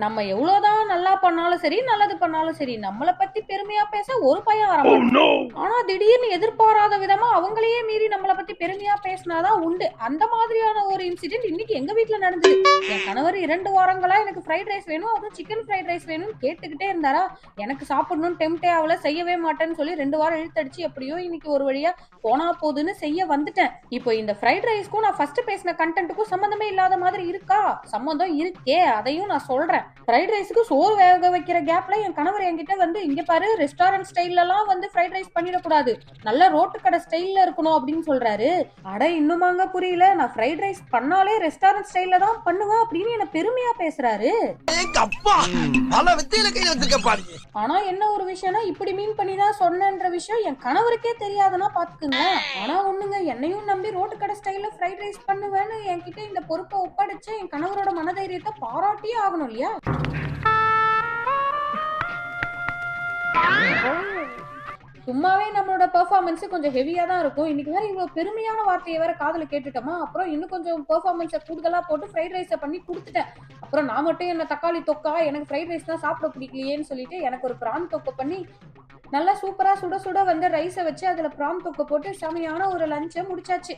நம்ம எவ்வளவுதான் நல்லா பண்ணாலும் சரி, நல்லது பண்ணாலும் சரி, நம்மள பத்தி பெருமையா பேச ஒரு பையன் வரமாட்டான். ஆனா திடீர்னு எதிர்பாராத விதமா அவங்களையே மீறி நம்மள பத்தி பெருமையா பேசினாதான் உண்டு. அந்த மாதிரியான ஒரு இன்சிடென்ட் இன்னைக்கு எங்க வீட்ல நடந்தது. என் கணவர் 2 வாரங்களா எனக்கு ஃப்ரைட் ரைஸ் வேணும், அதுவும் சிக்கன் ஃப்ரைட் ரைஸ் வேணும்னு கேட்டுக்கிட்டே இருந்தாரா, எனக்கு சாப்பிடணும்னு டெம்ப்டே ஆவல, செய்யவே மாட்டேன்னு சொல்லி 2 வாரம் இழுத்தடிச்சு எப்படியோ இன்னைக்கு ஒரு வழியா போனா போதுன்னு செய்ய வந்துட்டேன். இப்போ இந்த ஃப்ரைட் ரைஸ்க்கும் நான் ஃபர்ஸ்ட் பேசின கண்டென்ட்டுக்கும் சம்பந்தமே இல்லாத மாதிரி இருக்கா? சம்பந்தம் இருக்கே, அதையும் நான் சொல்றேன். ஃப்ரைட் ரைஸ்க்கு சோறு வேக வைக்கிற கேப்ல என் கணவர் என்கிட்ட வந்து, இங்க பாரு ரெஸ்டாரண்ட் ஸ்டைல்லலாம் வந்து ஃப்ரைட் ரைஸ் பண்ணிடக்கூடாது, நல்ல ரோட்டு கடை ஸ்டைல்ல இருக்கணும் அப்படின்னு சொல்றாரு. அட இன்னுமாங்க புரியல, நான் ஃப்ரைட் ரைஸ் பண்ணாலே ரெஸ்டாரண்ட் ஸ்டைல்ல தான் பண்ணுவேன் அப்படின்னு என்ன பெருமையா பேசுறாரு. ஆனா என்ன ஒரு விஷயம்னா, இப்படி மீன் பண்ணி தான் சொன்னேன்ற விஷயம் என் கணவருக்கே தெரியாதுன்னா பாத்துக்குங்களேன். ஆனா ஒண்ணுங்க, என்னையும் நம்பி ரோட்டு கடை ஸ்டைல்ல ஃப்ரைட் ரைஸ் பண்ணுவேன்னு என்கிட்ட இந்த பொறுப்பை ஒப்படைச்ச என் கணவரோட மனதைரியத்தை பாராட்டியே ஆகணும் இல்லையா? சும்மாவே நம்மளோட பெர்ஃபார்மன்ஸ் கொஞ்சம் ஹெவியா தான் இருக்கும். இன்னைக்கு வேற இவ்வளவு பெருமையான வார்த்தையை வேற காதுல கேட்டுட்டோமா, அப்புறம் இன்னும் கொஞ்சம் பெர்ஃபார்மன்ஸை கூடுதலா போட்டு ஃப்ரைட் ரைஸை பண்ணி கொடுத்துட்டேன். அப்புறம் நான் மட்டும் என்ன தக்காளி தொக்கா, எனக்கு ஃப்ரைட் ரைஸ் தான் சாப்பிட பிடிக்கலையேன்னு சொல்லிட்டு எனக்கு ஒரு பிரான் தொக்கை பண்ணி நல்லா சூப்பரா சுட சுட வந்து ரைஸை வச்சு அதுல பிரான் தொக்கை போட்டு செமையான ஒரு லஞ்சை முடிச்சாச்சு.